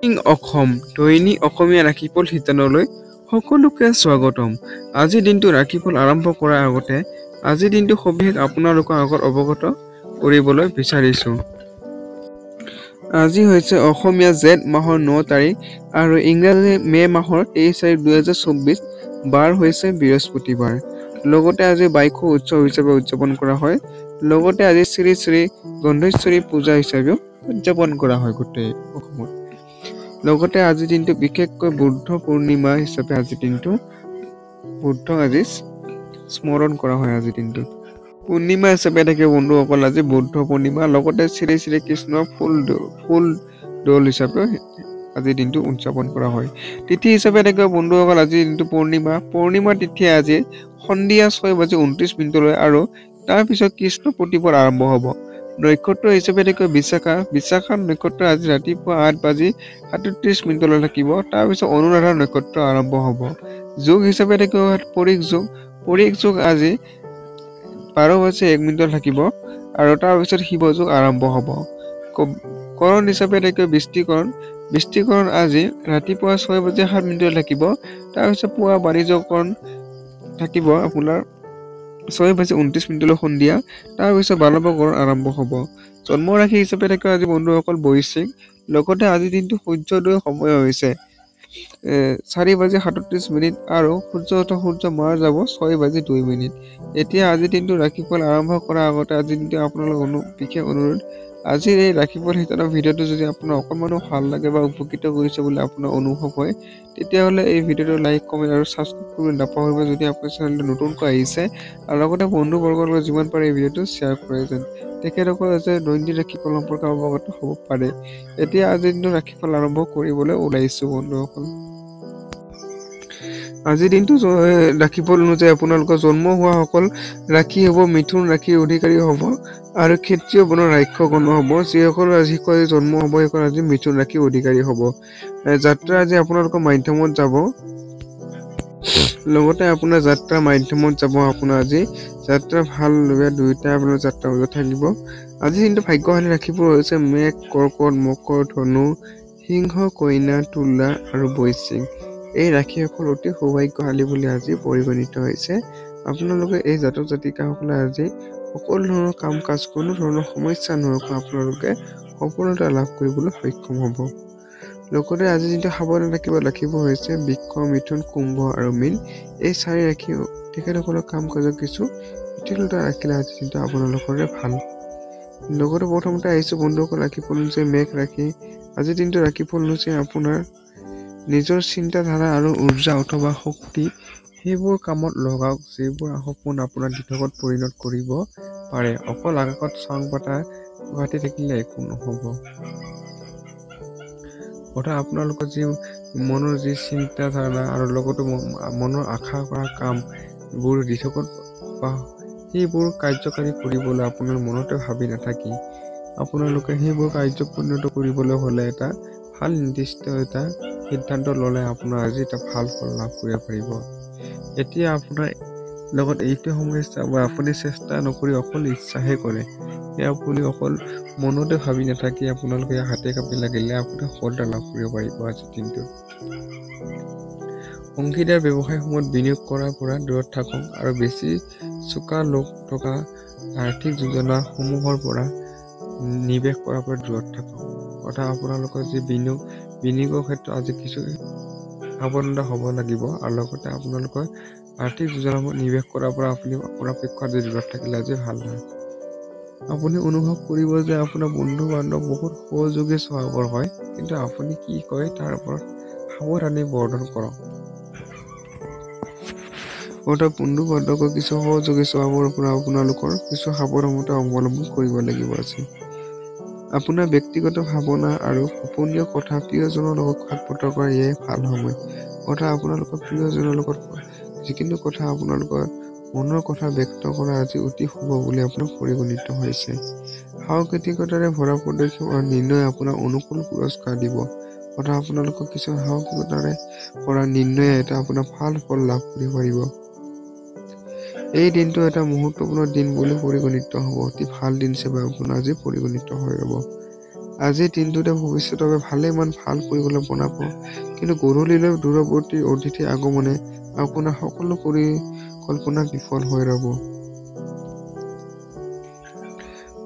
অসম দৈনিক অসমীয়া ৰাশিফল শিতানলৈ সকলোকে স্বাগতম। আজিৰ দিনটো ৰাশিফল আৰম্ভ কৰাৰ আগতে আজিৰ দিনটো সবিশেষ আপোনালোকৰ আগত অৱগত কৰিবলৈ বিচাৰিছোঁ। আজি হৈছে অসমীয়া জেঠ মাহৰ 9 তাৰিখ আৰু ইংৰাজী মে মাহৰ 23 তাৰিখ 2024, বাৰ হৈছে বৃহস্পতিবাৰ। লগতে আজি বাইখু উৎসৱ হিচাপে উদযাপন কৰা হয়। লগতে আজি শ্ৰী শ্ৰী গন্ধেশ্বৰী পূজা হিচাপেও উদযাপন কৰা হয় গোটেই অসমত। লগতে আজিৰ দিনটো বিশেষকৈ বুদ্ধ পূৰ্ণিমা হিচাপে আজিৰ দিনটো বুদ্ধক আজি স্মৰণ কৰা হয়। আজিৰ দিনটো পূৰ্ণিমা হিচাপে থাকে বন্ধুসকল, আজি বুদ্ধ পূৰ্ণিমা। লগতে শ্ৰী শ্ৰী কৃষ্ণৰ ফুল দৌল হিচাপে আজিৰ দিনটো উদযাপন কৰা হয়। তিথি হিচাপে থাকে বন্ধুসকল আজিৰ দিনটো পূৰ্ণিমা তিথি আজি সন্ধিয়া 6:29 আৰু তাৰপিছত কৃষ্ণ প্ৰতিপদ আৰম্ভ হ'ব। নক্ষত্ৰ হিচাপে থাকে বিশাখা নক্ষত্ৰ আজি ৰাতিপুৱা 8:37 থাকিব। তাৰপিছত অনুৰাধা নক্ষত্ৰ আৰম্ভ হ'ব। যোগ হিচাপে থাকিব পৰিক যোগ আজি 12:01 থাকিব আৰু তাৰপিছত শিৱ যোগ আৰম্ভ হ'ব। কৰণ হিচাপে থাকিব বৃষ্টিকৰণ আজি ৰাতিপুৱা 6:07 থাকিব। তাৰপিছত পুৱা বাণিজ্যকৰণ থাকিব আপোনাৰ 6:29 সন্ধিয়া। তাৰপিছত বালৱকৰণ আৰম্ভ হ'ব। জন্ম ৰাশি হিচাপে থাকে আজি বন্ধুসকল বৃশ্চিক। লগতে আজিৰ দিনটো সূৰ্যোদয় সময় হৈছে 4:37 আৰু সূৰ্য মাৰ যাব 6:02। এতিয়া আজিৰ দিনটো ৰাশিফল আৰম্ভ কৰাৰ আগতে আজিৰ দিনটো আপোনালোক বিশেষ অনুৰোধ, আজিৰ এই ৰাশিফল শিতানৰ ভিডিঅ'টো যদি আপোনাৰ অকণমানো ভাল লাগে বা উপকৃত কৰিছে বুলি আপোনাৰ অনুভৱ হয়, তেতিয়াহ'লে এই ভিডিঅ'টো লাইক, কমেণ্ট আৰু ছাবস্ক্ৰাইব কৰিব নাপাহৰিব যদি আপোনাৰ চেনেলটো নতুনকৈ আহিছে। আৰু লগতে বন্ধুবৰ্গৰ লগত যিমান পাৰে এই ভিডিঅ'টো শ্বেয়াৰ কৰে যেন তেখেতসকল যাতে দৈনিক ৰাশিফল সম্পৰ্কে অৱগত হ'ব পাৰে। এতিয়া আজিৰ দিনটো ৰাশিফল আৰম্ভ কৰিবলৈ ওলাইছোঁ বন্ধুসকল। আজিৰ দিনটো ৰাশিফল অনুযায়ী আপোনালোকৰ জন্ম হোৱাসকল ৰাশি হ'ব মিথুন ৰাশিৰ অধিকাৰী হ'ব আৰু ক্ষেত্ৰীয় বৰ্ণৰ ৰাক্ষস গণ হ'ব। যিসকল আজি জন্ম হ'ব সেইসকল আজি মিথুন ৰাশিৰ অধিকাৰী হ'ব। যাত্ৰা আজি আপোনালোকৰ মাধ্যমত যাব। লগতে আপোনাৰ যাত্ৰা মাধ্যমত যাব। আপোনাৰ আজি যাত্ৰা ভাল বেয়া দুয়োটা আপোনাৰ যাত্ৰা মাজত থাকিব। আজি দিনটো ভাগ্যশালী ৰাশিবোৰ হৈছে মেঘ, কৰ্কট, মকৰ, ধনু, সিংহ, কন্যা, তুলা আৰু বৃশ্চিক। এই ৰাশিসকল অতি সৌভাগ্যশালী বুলি আজি পৰিগণিত হৈছে। আপোনালোকে এই জাতক জাতিকাসকলে আজি সকলো ধৰণৰ কাম কাজ কোনো ধৰণৰ সমস্যা নোহোৱাকৈ আপোনালোকে সফলতা লাভ কৰিবলৈ সক্ষম হ'ব। লগতে আজি যিটো সাৱধান ৰাখিব হৈছে বৃষ, মিথুন, কুম্ভ আৰু মীন। এই 4 ৰাশি তেখেতসকলৰ কাম কাজত কিছু শিথিলতা ৰাখিলে আজি কিন্তু আপোনালোকৰে ভাল। লগতে প্ৰথমতে আহিছো বন্ধুসকল ৰাশিফল অনুযায়ী মেঘ ৰাশি। আজিৰ দিনটো ৰাশিফল অনুযায়ী আপোনাৰ নিজৰ চিন্তাধাৰা আৰু উৰ্জা অথবা শক্তি সেইবোৰ কামত লগাওক যিবোৰ সপোন আপোনাৰ দিঠকত পৰিণত কৰিব পাৰে। অকল আকাশত চাং পাতি থাকিলে একো নহ'ব। অৰ্থাৎ আপোনালোকৰ যি মনৰ যি চিন্তাধাৰা আৰু লগতে মনৰ আশা কৰা কামবোৰ দিঠকত সেইবোৰ কাৰ্যকাৰী কৰিবলৈ আপোনাৰ মনতে ভাবি নাথাকি আপোনালোকে সেইবোৰ কাৰ্য পৰিণত কৰিবলৈ হ'লে এটা ভাল নিৰ্দিষ্ট এটা সিদ্ধান্ত ল'লে আপোনাৰ আজি এটা ভাল ফল লাভ কৰিব পাৰিব। এতিয়া আপোনাৰ লগত এইটো সমস্যা বা আপুনি চেষ্টা নকৰি অকল ইচ্ছাহে কৰে, আপুনি অকল মনতে ভাবি নাথাকি আপোনালোকে হাতে কাপি লাগিলে আপুনি সফলতা লাভ কৰিব পাৰিব আজিৰ দিনটোত। অংশীদাৰ ব্যৱসায়সমূহত বিনিয়োগ কৰাৰ পৰা দূৰত থাকক আৰু বেছি চোকা লোক থকা আৰ্থিক যোজনাসমূহৰ পৰা নিৱেশ কৰাৰ পৰা দূৰত থাকক। অৰ্থাৎ আপোনালোকৰ যি বিনিয়োগৰ ক্ষেত্ৰত আজি কিছু সাৱধানতা হ'ব লাগিব আৰু লগতে আপোনালোকৰ আৰ্থিক যোজনাসমূহ নিৱেশ কৰাৰ পৰা আপুনি পৰাপক্ষত আজি দূৰত থাকিলে আজি ভাল হয়। আপুনি অনুভৱ কৰিব যে আপোনাৰ বন্ধু বান্ধৱ বহুত সহযোগী স্বভাৱৰ হয়, কিন্তু আপুনি কি কয় তাৰ ওপৰত সাৱধানী বৰ্ধন কৰক। অৰ্থাৎ বন্ধু বান্ধৱৰ কিছু সহযোগী স্বভাৱৰ পৰা আপোনালোকৰ কিছু সাৱধানতা অৱলম্বন কৰিব লাগিব আজি। আপোনাৰ ব্যক্তিগত ভাৱনা আৰু গোপনীয় কথা প্ৰিয়জনৰ লগত ভাগ বতৰা কৰা এয়াই ভাল সময়। অৰ্থাৎ আপোনালোকৰ প্ৰিয়জনৰ লগত যিকোনো কথা আপোনালোকৰ মনৰ কথা ব্যক্ত কৰা আজি অতি শুভ বুলি আপোনাৰ পৰিগণিত হৈছে। সাহসিকতাৰে ভৰা পদক্ষেপ আৰু নিৰ্ণয় আপোনাক অনুকূল পুৰস্কাৰ দিব। অৰ্থাৎ আপোনালোকৰ কিছু সাহসিকতাৰে কৰা নিৰ্ণয়ে এটা আপোনাৰ ভাল ফল লাভ কৰিব পাৰিব। এই দিনটো এটা মুহূৰ্তপূৰ্ণ দিন বুলি পৰিগণিত হ'ব। অতি ভাল দিন হিচাপে আপোনাৰ আজি পৰিগণিত হৈ ৰ'ব। আজিৰ দিনটোতে ভৱিষ্যতৰ বাবে ভালেমান ভাল পৰিকল্পনা বনাব, কিন্তু গধূলিলৈ দূৰৱৰ্তী অতিথিৰ আগমনে আপোনাৰ সকলো পৰিকল্পনা বিফল হৈ ৰব।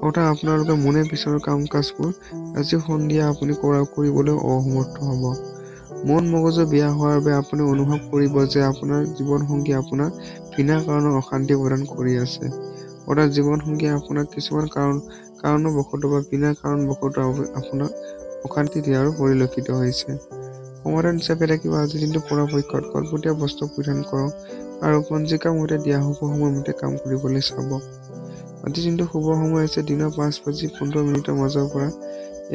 অৰ্থাৎ আপোনালোকে মনে বিচৰা কাম কাজবোৰ আজি সন্ধিয়া আপুনি কৰিবলৈ অসমৰ্থ হ'ব। মন মগজু বেয়া হোৱাৰ বাবে আপুনি অনুভৱ কৰিব যে আপোনাৰ জীৱনসংগী আপোনাক বিনা কাৰণত অশান্তি প্ৰদান কৰি আছে। অৰ্থাৎ জীৱনসংগীয়ে আপোনাক কিছুমান কাৰণবশতঃ বা বিনা কাৰণবশতঃ আপোনাক অশান্তি দিয়াৰো পৰিলক্ষিত হৈছে। সমাধান হিচাপে থাকিব আজিৰ দিনটো পৰাপক্ষত কল্পতীয়া বস্ত্ৰ পৰিধান কৰক আৰু পঞ্জিকা মতে দিয়া শুভ সময়মতে কাম কৰিবলৈ চাব। আজিৰ দিনটো শুভ সময় হৈছে দিনৰ 5:15 মাজৰ পৰা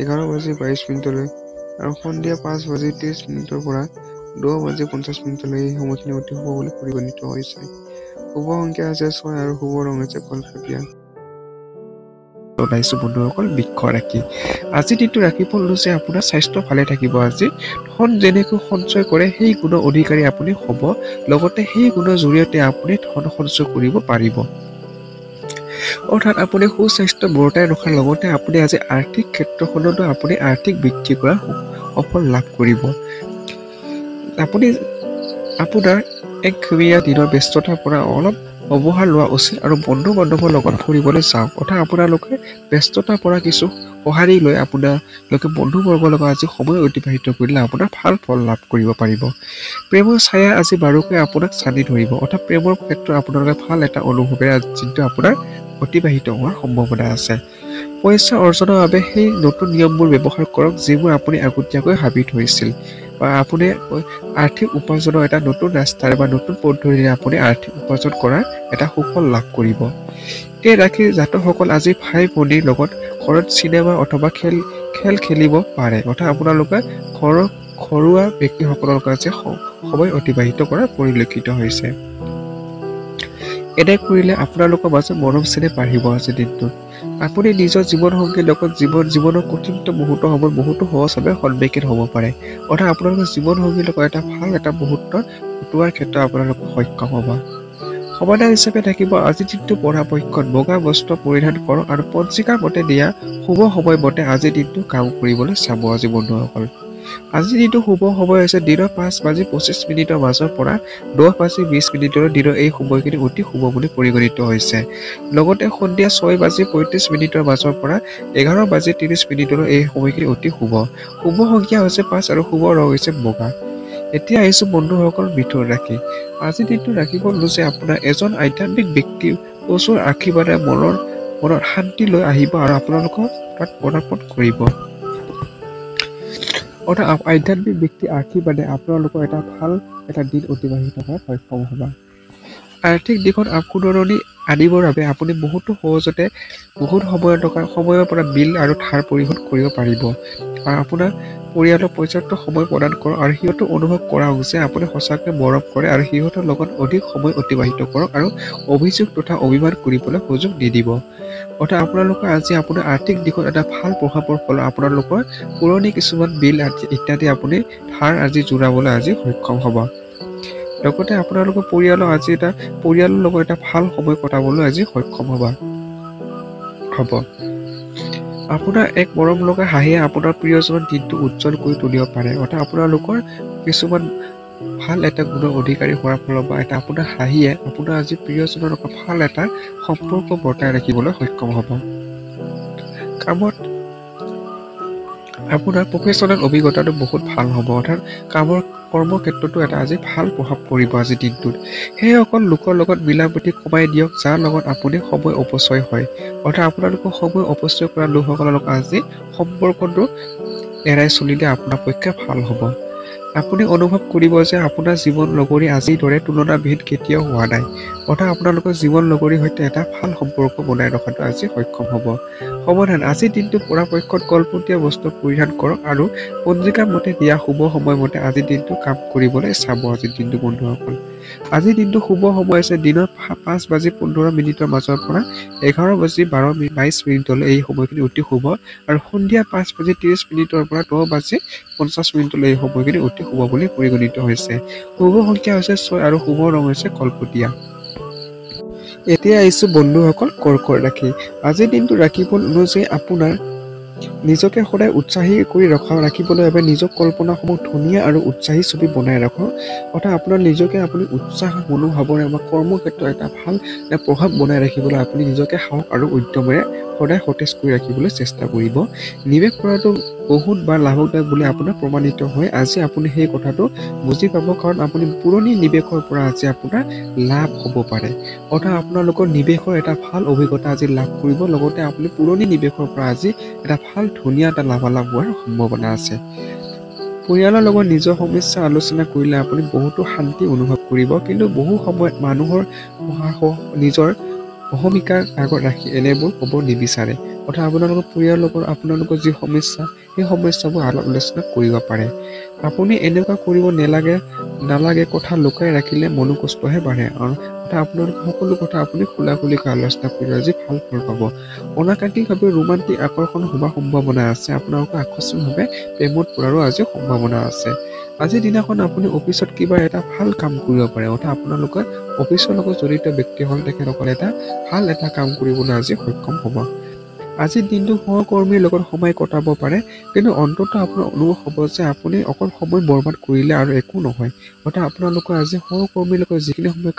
11:22 আৰু সন্ধিয়া 5:30 পৰা 10:50 এই সময়খিনি অতি শুভ বুলি পৰিগণিত হৈছে। শুভ সংখ্যা হৈছে 6 আৰু শুভ ৰং হৈছে কলপতীয়া। জনাইছো বন্ধুসকল বৃক্ষ ৰাশি। আজিৰ দিনটো ৰাশিফল হৈছে আপোনাৰ স্বাস্থ্য ভালে থাকিব। আজি ধন যেনেকৈ সঞ্চয় কৰে সেই গুণৰ অধিকাৰী আপুনি হ'ব, লগতে সেই গুণৰ জৰিয়তে আপুনি ধন সঞ্চয় কৰিব পাৰিব। অৰ্থাৎ আপুনি সুস্বাস্থ্য বৰ্তাই ৰখাৰ লগতে আপুনি আজি আৰ্থিক ক্ষেত্ৰখনতো আপুনি আৰ্থিক বৃদ্ধি কৰা সফল লাভ কৰিব। আপুনি আপোনাৰ একঘেয়া দিনৰ ব্যস্ততাৰ পৰা অলপ অৱসৰ লোৱা উচিত আৰু বন্ধু বান্ধৱৰ লগত ফুৰিবলৈ যাওক। অৰ্থাৎ আপোনালোকে ব্যস্ততাৰ পৰা কিছু সঁহাৰি লৈ আপোনালোকে বন্ধুবৰ্গৰ লগত আজি সময় অতিবাহিত কৰিলে আপোনাৰ ভাল ফল লাভ কৰিব পাৰিব। প্ৰেমৰ ছায়া আজি বাৰুকৈ আপোনাক চানি ধৰিব। অৰ্থাৎ প্ৰেমৰ ক্ষেত্ৰত আপোনালোকে ভাল এটা অনুভৱেৰে যিটো আপোনাৰ অতিবাহিত হোৱাৰ সম্ভাৱনা আছে। পইচা অৰ্জনৰ বাবে সেই নতুন নিয়মবোৰ ব্যৱহাৰ কৰক যিবোৰ আপুনি আগতীয়াকৈ ভাবি থৈছিল, বা আপুনি আৰ্থিক উপাৰ্জনৰ এটা নতুন ৰাস্তাৰে বা নতুন পদ্ধতিৰে আপুনি আৰ্থিক উপাৰ্জন কৰাৰ এটা সুফল লাভ কৰিব। এই ৰাশিৰ জাতকসকল আজি ভাই ভনীৰ লগত ঘৰত চিনেমা অথবা খেল খেলিব পাৰে। অৰ্থাৎ আপোনালোকে ঘৰুৱা ব্যক্তিসকলৰ লগত আজি সময় অতিবাহিত কৰা পৰিলক্ষিত হৈছে। এনে কৰিলে আপোনালোকৰ মাজত মৰম চেনেহ বাঢ়িব। আজিৰ দিনটোত আপুনি নিজৰ জীৱনসংগীৰ লগত জীৱনৰ কঠিনতম মুহূৰ্তসমূহ বহুতো সহজভাৱে সন্মুখীন হ'ব পাৰে। অৰ্থাৎ আপোনালোকৰ জীৱনসংগীৰ লগত এটা ভাল এটা মুহূৰ্ত কটোৱাৰ ক্ষেত্ৰত আপোনালোকে সক্ষম হ'ব। সমাধান হিচাপে থাকিব আজিৰ দিনটো পৰাপক্ষত বগা বস্ত্ৰ পৰিধান কৰক আৰু পঞ্জিকাৰ মতে দিয়া শুভ সময়মতে আজিৰ দিনটো কাম কৰিবলৈ চাব। আজি বন্ধুসকল আজিৰ দিনটো শুভ সময় হৈছে দিনৰ 5:25 মাজৰ পৰা 10:20 দিনৰ এই সময়খিনি অতি শুভ বুলি পৰিগণিত হৈছে। লগতে সন্ধিয়া 6:35 মাজৰ পৰা 11:30 এই সময়খিনি অতি শুভ। শুভ সংখ্যা হৈছে 5 আৰু শুভ ৰং হৈছে বগা। এতিয়া আহিছো বন্ধুসকল মিথুন ৰাশি। আজিৰ দিনটো ৰাশিফল হৈছে আপোনাৰ এজন আধ্যাত্মিক ব্যক্তিৰ প্ৰচুৰ আশীৰ্বাদে মনত শান্তি লৈ আহিব আৰু আপোনালোকক তাত পদাৰ্পণ কৰিব। অৰ্থাৎ আধ্যাত্মিক ব্যক্তিৰ আশীৰ্বাদে আপোনালোকৰ এটা ভাল এটা দিন অতিবাহিত কৰাত সক্ষম হ'ব। আৰ্থিক দিশত আপুনৰণি আনিবৰ বাবে আপুনি বহুতো সহজতে বহুত সময়ৰ পৰা বিল আৰু ধাৰ পৰিশোধ কৰিব পাৰিব। আৰু আপোনাৰ পৰিয়ালক পৰ্যাপ্ত সময় প্ৰদান কৰক আৰু সিহঁতক অনুভৱ কৰাওক যে আপুনি সঁচাকৈ মৰম কৰে আৰু সিহঁতৰ লগত অধিক সময় অতিবাহিত কৰক আৰু অভিযোগ তথা অভিমান কৰিবলৈ সুযোগ নিদিব। অৰ্থাৎ আপোনালোকে আজি আপোনাৰ আৰ্থিক দিশত এটা ভাল প্ৰভাৱৰ ফলত আপোনালোকৰ পুৰণি কিছুমান বিল ইত্যাদি আপুনি ধাৰ আজি জোৰাবলৈ আজি সক্ষম হ'ব। লগতে আপোনালোকৰ পৰিয়ালৰ লগত এটা ভাল সময় কটাবলৈ আজি সক্ষম হ'ব। আপোনাৰ এক মৰম লগা হাঁহিয়ে আপোনাৰ প্ৰিয়জনৰ দিনটো উজ্জ্বল কৰি তুলিব পাৰে। অৰ্থাৎ আপোনালোকৰ কিছুমান ভাল এটা গুণৰ অধিকাৰী হোৱাৰ ফলত বা এটা আপোনাৰ হাঁহিয়ে আপোনাৰ আজি প্ৰিয়জনৰ লগত ভাল এটা সম্পৰ্ক বৰ্তাই ৰাখিবলৈ সক্ষম হ'ব। কামত আপোনাৰ প্ৰফেশ্যনেল অভিজ্ঞতাটো বহুত ভাল হ'ব। অৰ্থাৎ কৰ্মক্ষেত্ৰতো এটা আজি ভাল প্ৰভাৱ পৰিব আজিৰ দিনটোত। সেইসকল লোকৰ লগত মিলাপ্ৰীতি কমাই দিয়ক যাৰ লগত আপুনি সময় অপচয় হয়। অৰ্থাৎ আপোনালোকৰ সময় অপচয় কৰা লোকসকলৰ লগত আজি সম্পৰ্কটো এৰাই চলিলে আপোনাৰ পক্ষে ভাল হ'ব। আপুনি অনুভৱ কৰিব যে আপোনাৰ জীৱন লগৰী আজিৰ দৰে তুলনাবিহীন কেতিয়াও হোৱা নাই। অৰ্থাৎ আপোনালোকৰ জীৱন লগৰীৰ সৈতে এটা ভাল সম্পৰ্ক বনাই ৰখাটো আজি সক্ষম হ'ব। সমাধান আজিৰ দিনটো পৰাপক্ষত কলপতীয়া বস্ত্ৰ পৰিধান কৰক আৰু পঞ্জিকাৰ মতে দিয়া শুভ সময়মতে আজিৰ দিনটো কাম কৰিবলৈ চাব। আজিৰ দিনটো বন্ধুসকল আজিৰ দিনটো শুভ সময় হৈছে দিনৰ 5:15 মাজৰ পৰা 11:22 এই সময়খিনি অতি শুভ আৰু সন্ধিয়া 5:30 পৰা 10:50 এই সময়খিনি অতি শুভ বুলি পৰিগণিত হৈছে। শুভ সংখ্যা হৈছে 6 আৰু শুভ ৰং হৈছে কলপতীয়া। এতিয়া আহিছো বন্ধুসকল কৰ্কট ৰাশি। আজিৰ দিনটো ৰাশিফল অনুযায়ী আপোনাৰ নিজকে সদায় উৎসাহী কৰি ৰাখিবলৈ বাবে নিজৰ কল্পনাসমূহ ধুনীয়া আৰু উৎসাহী ছবি বনাই ৰাখক অৰ্থাৎ আপোনাৰ নিজকে আপুনি উৎসাহ মনোভাৱেৰে বা কৰ্মক্ষেত্ৰত এটা ভাল প্ৰভাৱ বনাই ৰাখিবলৈ আপুনি নিজকে সাহস আৰু উদ্যমেৰে সদায় সতেজ কৰি ৰাখিবলৈ চেষ্টা কৰিব নিৱেশ কৰাটো বহুত বাৰ লাভদায়ক বুলি আপোনাৰ প্ৰমাণিত হয় আজি আপুনি সেই কথাটো বুজি পাব কাৰণ আপুনি পুৰণি নিৱেশৰ পৰা আজি আপোনাৰ লাভ হ'ব পাৰে অৰ্থাৎ আপোনালোকৰ নিৱেশৰ এটা ভাল অভিজ্ঞতা আজি লাভ কৰিব লগতে আপুনি পুৰণি নিৱেশৰ পৰা আজি এটা ভাল ধুনীয়া এটা লাভালাভ হোৱাৰ সম্ভাৱনা আছে পৰিয়ালৰ লগত নিজৰ সমস্যা আলোচনা কৰিলে আপুনি বহুতো শান্তি অনুভৱ কৰিব কিন্তু বহু সময়ত মানুহৰ নিজৰ অহমিকাৰ আগত ৰাখি এনেবোৰ ক'ব নিবিচাৰে অৰ্থাৎ আপোনালোকৰ পৰিয়ালৰ লগত আপোনালোকৰ যি সমস্যা সেই সমস্যাবোৰ আলোচনা কৰিব পাৰে আপুনি এনেকুৱা কৰিব নালাগে কথা লুকাই ৰাখিলে মনোকষ্টহে বাঢ়ে আৰু আপোনালোকৰ সকলো কথা আপুনি খোলাখুলিকৈ আলোচনা কৰি আজি ভাল ফল পাব অনাকাংক্ষিতভাৱে ৰোমান্টিক আকৰ্ষণ হোৱাৰ সম্ভাৱনা আছে আপোনালোকৰ আকস্মিকভাৱে প্ৰেমত পৰাৰো আজি সম্ভাৱনা আছে আজিৰ দিনাখন আপুনি অফিচত কিবা এটা ভাল কাম কৰিব পাৰে অৰ্থাৎ আপোনালোকৰ অফিচৰ লগত জড়িত ব্যক্তিসকল তেখেতসকলে এটা ভাল এটা কাম কৰিবলৈ আজি সক্ষম হ'ব আজিৰ দিনটো সহকৰ্মীৰ লগত সময় কটাব পাৰে কিন্তু অন্ততঃ আপোনাৰ অনুভৱ হ'ব যে আপুনি অকল সময় বৰবাদ কৰিলে আৰু একো নহয় অৰ্থাৎ আপোনালোকৰ আজি সহকৰ্মীৰ লগত যিখিনি সময়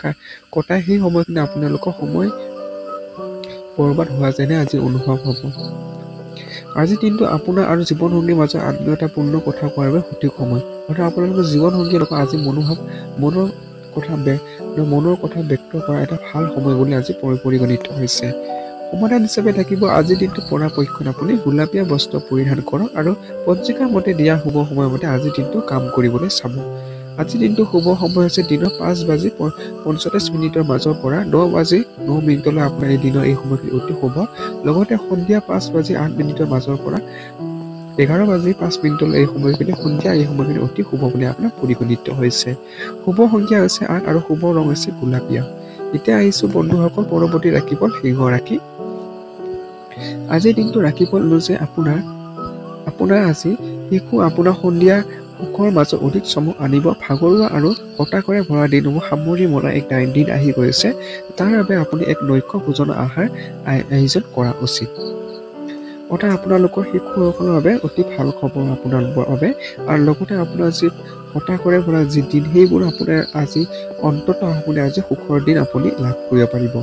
কটাই সেই সময়খিনি আপোনালোকৰ সময় বৰবাদ হোৱা যেনে আজি অনুভৱ হ'ব আজিৰ দিনটো আপোনাৰ আৰু জীৱনসংগীৰ মাজত আত্মীয়তাপূৰ্ণ কথা কোৱাৰ বাবে সঠিক সময় অৰ্থাৎ আপোনালোকৰ জীৱনসংগীৰ লগত আজি মনৰ কথা ব্যক্ত কৰা এটা ভাল সময় বুলি আজি পৰিগণিত হৈছে সমাধান হিচাপে থাকিব আজিৰ দিনটো পৰাপক্ষত আপুনি গোলাপীয়া বস্ত্ৰ পৰিধান কৰক আৰু পঞ্জিকাৰ মতে দিয়া শুভ সময়মতে আজিৰ দিনটো কাম কৰিবলৈ চাব আজিৰ দিনটো শুভ সময় হৈছে দিনৰ 5:45 মাজৰ পৰা 9:09 আপোনাৰ এই দিনৰ এই সময়খিনি অতি শুভ লগতে সন্ধিয়া 5:08 মাজৰ পৰা 11:05 এই সময়খিনি সন্ধিয়া এই সময়খিনি অতি শুভ বুলি আপোনাৰ পৰিগণিত হৈছে শুভ সংখ্যা হৈছে 8 আৰু শুভ ৰং হৈছে গোলাপীয়া এতিয়া আহিছো বন্ধুসকল পৰৱৰ্তী ৰাশিফল সিংহ ৰাশি আজিৰ দিনটো ৰাশিফল অনুযায়ী আপোনাৰ আজি শিশু আপোনাৰ সন্ধিয়া সুখৰ মাজত অধিক চমক আনিব ভাগৰুৱা আৰু হতাশৰে ভৰা দিনসমূহ সামৰি মৰা এক দিন আহি গৈছে তাৰ বাবে আপুনি এক নৈশ ভোজনৰ আয়োজন কৰা উচিত অৰ্থাৎ আপোনালোকৰ শিশুসকলৰ বাবে অতি ভাল খবৰ আপোনালোকৰ বাবে আৰু লগতে আপোনাৰ যি হতাশৰে ভৰা যি দিন সেইবোৰ আপোনাৰ আজি অন্ততঃ আপুনি আজি সুখৰ দিন আপুনি লাভ কৰিব পাৰিব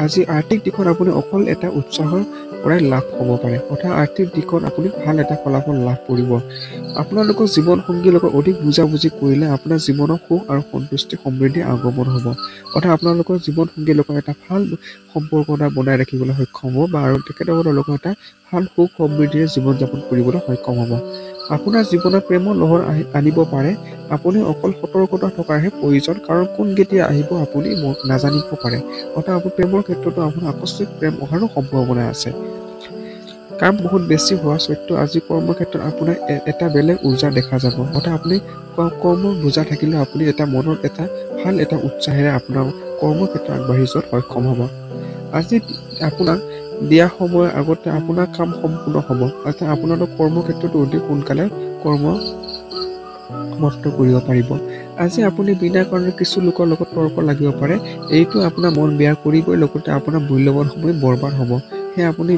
আজি আৰ্থিক দিশত আপুনি অকল এটা উৎসাহৰ পৰাই লাভ হ'ব পাৰে অৰ্থাৎ আৰ্থিক দিশত আপুনি ভাল এটা ফলাফল লাভ কৰিব আপোনালোকৰ জীৱনসংগীৰ লগত অধিক বুজাবুজি কৰিলে আপোনাৰ জীৱনৰ সুখ আৰু সন্তুষ্টি সমৃদ্ধি আগমন হ'ব অৰ্থাৎ আপোনালোকৰ জীৱনসংগীৰ লগত এটা ভাল সম্পৰ্ক এটা বনাই ৰাখিবলৈ সক্ষম হ'ব বা আৰু তেখেতসকলৰ লগত এটা ভাল সুখ সমৃদ্ধিৰে জীৱন যাপন কৰিবলৈ সক্ষম হ'ব আপোনাৰ জীৱনত প্ৰেমৰ লহৰ আনিব পাৰে আপুনি অকল সতৰ্কতা থকাৰহে প্ৰয়োজন কাৰণ কোন কেতিয়া আহিব আপুনি নাজানিব পাৰে অৰ্থাৎ আপুনি প্ৰেমৰ ক্ষেত্ৰতো আপোনাৰ আকস্মিক প্ৰেম অহাৰো সম্ভাৱনা আছে কাম বহুত বেছি হোৱা স্বত্বেও আজি কৰ্মক্ষেত্ৰত আপোনাৰ এটা বেলেগ উৰ্জা দেখা যাব অৰ্থাৎ আপুনি কৰ্মৰ বোজা থাকিলেও আপুনি এটা মনত এটা ভাল এটা উৎসাহেৰে আপোনাৰ কৰ্মক্ষেত্ৰত আগবাঢ়ি যোৱাত সক্ষম হ'ব আজি আপোনাক দিয়া সময়ৰ আগতে আপোনাৰ কাম সম্পূৰ্ণ হ'ব অৰ্থাৎ আপোনালোক কৰ্মক্ষেত্ৰতো অতি সোনকালে কৰ্ম সমাপ্ত কৰিব পাৰিব আজি আপুনি বিনা কাৰণত কিছু লোকৰ লগত তৰ্ক লাগিব পাৰে এইটো আপোনাৰ মন বেয়া কৰিবই লগতে আপোনাৰ মূল্যৱান সময় বৰবাদ হ'ব সেয়ে আপুনি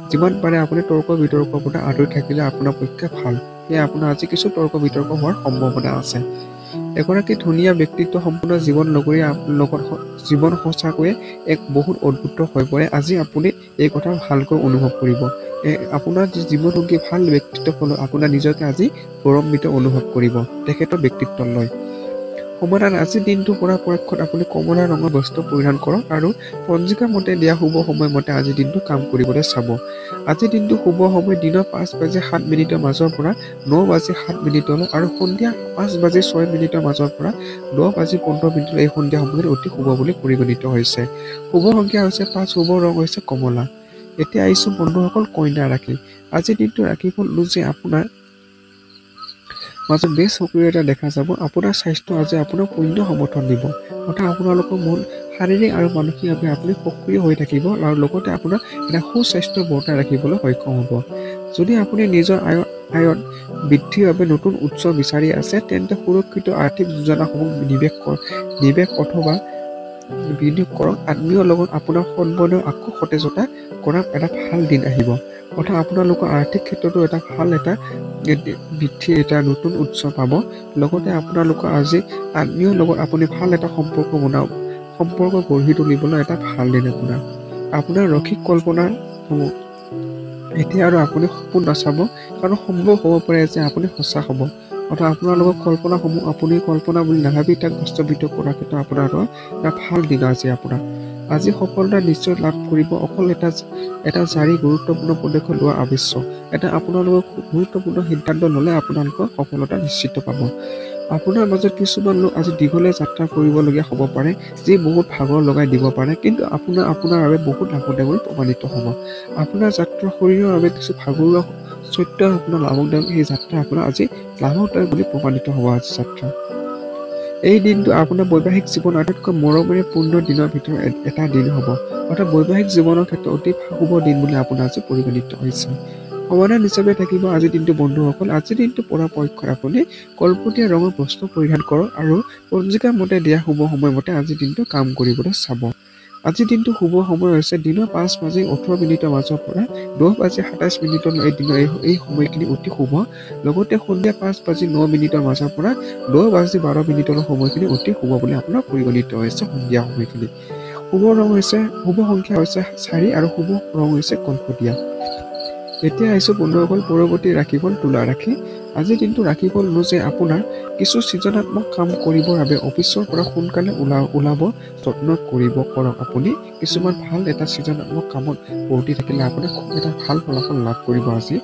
যিমান পাৰে আপুনি তৰ্ক বিতৰ্কৰ পৰা আঁতৰি থাকিলে আপোনাৰ পক্ষে ভাল সেয়ে আপোনাৰ আজি কিছু তৰ্ক বিতৰ্ক হোৱাৰ সম্ভাৱনা আছে এগৰাকী ধুনীয়া ব্যক্তিত্ব সম্পূৰ্ণ জীৱন নগৰী লগত জীৱন সঁচাকৈয়ে এক বহুত অদ্ভুত হৈ পৰে আজি আপুনি এই কথা ভালকৈ অনুভৱ কৰিব আপোনাৰ যি জীৱনসংগী ভাল ব্যক্তিত্ব ফলত আপোনাৰ নিজকে আজি গৌৰৱান্বিত অনুভৱ কৰিব তেখেতৰ ব্যক্তিত্ব লৈ সমাধান আজিৰ দিনটো পৰাপক্ষত আপুনি কমলা ৰঙৰ বস্ত্ৰ পৰিধান কৰক আৰু পঞ্জিকাৰ মতে দিয়া শুভ সময়মতে আজিৰ দিনটো কাম কৰিবলৈ চাব আজিৰ দিনটো শুভ সময় দিনৰ 5:07 মাজৰ পৰা 9:07 আৰু সন্ধিয়া 5:06 মাজৰ পৰা 10:15 এই সন্ধিয়া সময়ত অতি শুভ বুলি পৰিগণিত হৈছে শুভ সংখ্যা হৈছে 5 শুভ ৰং হৈছে কমলা এতিয়া আহিছো বন্ধুসকল কন্যা ৰাশি আজিৰ দিনটো ৰাশিফল অনুযায়ী আপোনাৰ মাজত বেছ সক্ৰিয়তা দেখা যাব আপোনাৰ স্বাস্থ্য আজি আপোনাক পূৰ্ণ সমৰ্থন দিব অৰ্থাৎ আপোনালোকৰ মন শাৰীৰিক আৰু মানসিকভাৱে আপুনি সক্ৰিয় হৈ থাকিব আৰু লগতে আপোনাৰ এটা সুস্বাস্থ্য বৰ্তাই ৰাখিবলৈ সক্ষম হ'ব যদি আপুনি নিজৰ আয়ত বৃদ্ধিৰ বাবে নতুন উৎস বিচাৰি আছে তেন্তে সুৰক্ষিত আৰ্থিক যোজনাসমূহ নিৱেশ অথবা বিনিয়োগ কৰক। আত্মীয়ৰ লগত আপোনাৰ সম্বন্ধ আকৌ সতেজতা কৰা এটা ভাল দিন আহিব। অৰ্থাৎ আপোনালোকৰ আৰ্থিক ক্ষেত্ৰতো এটা ভাল বৃদ্ধি এটা নতুন উৎস পাব। লগতে আপোনালোকৰ আজি আত্মীয়ৰ লগত আপুনি ভাল এটা সম্পৰ্ক গঢ়ি তুলিবলৈ এটা ভাল দিন আপোনাৰ ৰসিক কল্পনা হ'ব। এতিয়া আৰু আপুনি সপোন নাচাব, কাৰণ সম্ভৱ হ'ব পাৰে যে আপুনি সঁচা হ'ব। অৰ্থাৎ আপোনালোকৰ কল্পনাসমূহ আপুনি কল্পনা বুলি নাভাবি তাক বাস্তৱিত কৰাৰ ক্ষেত্ৰত আপোনাৰ এটা ভাল দিন আজি আজি সফলতা নিশ্চয় লাভ কৰিব। অকল এটা জাৰি গুৰুত্বপূৰ্ণ পদক্ষেপ লোৱা আৱশ্যক। আপোনালোকৰ গুৰুত্বপূৰ্ণ সিদ্ধান্ত ল'লে আপোনালোকৰ সফলতা নিশ্চিত পাব। আপোনাৰ মাজত কিছুমান লোক আজি দীঘলীয়া যাত্ৰা কৰিবলগীয়া হ'ব পাৰে, যি বহুত ভাগৰ লগাই দিব পাৰে, কিন্তু আপোনাৰ বাবে বহুত লাভদায়ক প্ৰমাণিত হ'ব। আপোনাৰ যাত্ৰা শৰীৰৰ বাবে কিছু ভাগৰুৱা সত্য আপোনাৰ লাভদায়ক, এই যাত্ৰা আপোনাৰ আজি লাভদায়ক বুলি প্ৰমাণিত হ'ব। আজি যাত্ৰা এই দিনটো আপোনাৰ বৈবাহিক জীৱন আটাইতকৈ মৰমেৰে পূৰ্ণ দিনৰ ভিতৰত এটা দিন হ'ব। অৰ্থাৎ বৈবাহিক জীৱনৰ ক্ষেত্ৰত অতি শুভ দিন বুলি আপোনাৰ আজি পৰিগণিত হৈছে। সমাধান হিচাপে থাকিব আজিৰ দিনটো বন্ধুসকল। আজিৰ দিনটো পৰাপক্ষত আপুনি কলপতীয়া ৰঙৰ বস্ত্ৰ পৰিধান কৰক আৰু পঞ্জিকা মতে দিয়া শুভ সময়মতে আজিৰ দিনটো কাম কৰিবলৈ চাব। আজিৰ দিনটো শুভ সময় হৈছে দিনৰ 5:18 মাজৰ পৰা 10:27 এই সময়খিনি অতি শুভ। লগতে সন্ধিয়া 5:09 মাজৰ পৰা 10:12 সময়খিনি অতি শুভ বুলি আপোনাৰ পৰিগণিত হৈছে। সন্ধিয়া সময়খিনি শুভ সংখ্যা হৈছে 4 আৰু শুভ ৰং হৈছে কলপতীয়া। এতিয়া আহিছোঁ বন্ধুসকল পৰৱৰ্তী ৰাশিফল তুলা ৰাশি। আজিৰ দিনটো ৰাশিফল অনুযায়ী আপোনাৰ কিছু সৃজনাত্মক কাম কৰিবৰ বাবে অফিচৰ পৰা সোনকালে ওলাব যত্ন কৰক। আপুনি কিছুমান ভাল এটা সৃজনাত্মক কামত বৰ্তি থাকিলে আপুনি খুব এটা ভাল ফলাফল লাভ কৰিব। আজি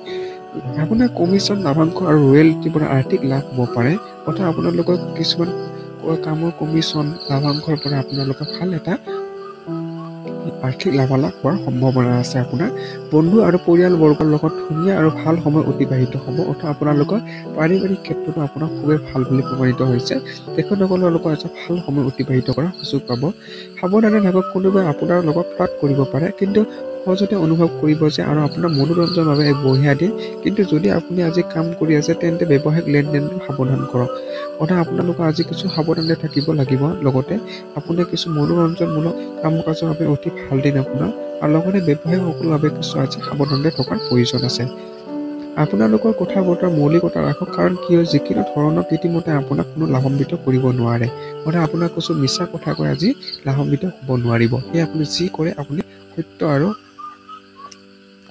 আপোনাৰ কমিশ্যন লাভাংশ আৰু ৰয়েলটিৰ পৰা আৰ্থিক লাভ হ'ব পাৰে। অৰ্থাৎ আপোনালোকৰ কিছুমান কামৰ কমিশ্যন লাভাংশৰ পৰা আপোনালোকৰ ভাল এটা আৰ্থিক লাভালাভ হোৱাৰ সম্ভাৱনা আছে। আপোনাৰ বন্ধু আৰু পৰিয়ালবৰ্গৰ লগত ধুনীয়া আৰু ভাল সময় অতিবাহিত হ'ব। অৰ্থাৎ আপোনালোকৰ পাৰিবাৰিক ক্ষেত্ৰতো আপোনাৰ খুবেই ভাল বুলি প্ৰমাণিত হৈছে। তেখেতসকলৰ লগত এটা ভাল সময় অতিবাহিত কৰাৰ সুযোগ পাব। সাৱধানে থাকক, কোনোবাই আপোনাৰ লগত ফ্লাৰ্ট কৰিব পাৰে, কিন্তু সহজতে অনুভৱ কৰিব যে আৰু আপোনাৰ মনোৰঞ্জনৰ বাবে এক বঢ়িয়া দিন। কিন্তু যদি আপুনি আজি কাম কৰি আছে তেন্তে ব্যৱসায়িক লেনদেনটো সাৱধান কৰক। অৰ্থাৎ আপোনালোকৰ আজি কিছু সাৱধানে থাকিব লাগিব। লগতে আপুনি কিছু মনোৰঞ্জনমূলক কাম কাজৰ বাবে অতি ভাল দিন আপোনাৰ, আৰু লগতে ব্যৱসায়ীসকলৰ বাবে কিছু আজি সাৱধানে থকাৰ প্ৰয়োজন আছে। আপোনালোকৰ কথা বতৰা মৌলিকতা ৰাখক, কাৰণ কিয় যিকোনো ধৰণৰ কৃত্ৰিমতে আপোনাক কোনো লাভান্বিত কৰিব নোৱাৰে। অৰ্থাৎ আপোনাক কিছু মিছা কথা কৈ আজি লাভান্বিত হ'ব নোৱাৰিব। সেয়ে আপুনি যি কৰে আপুনি সত্য আৰু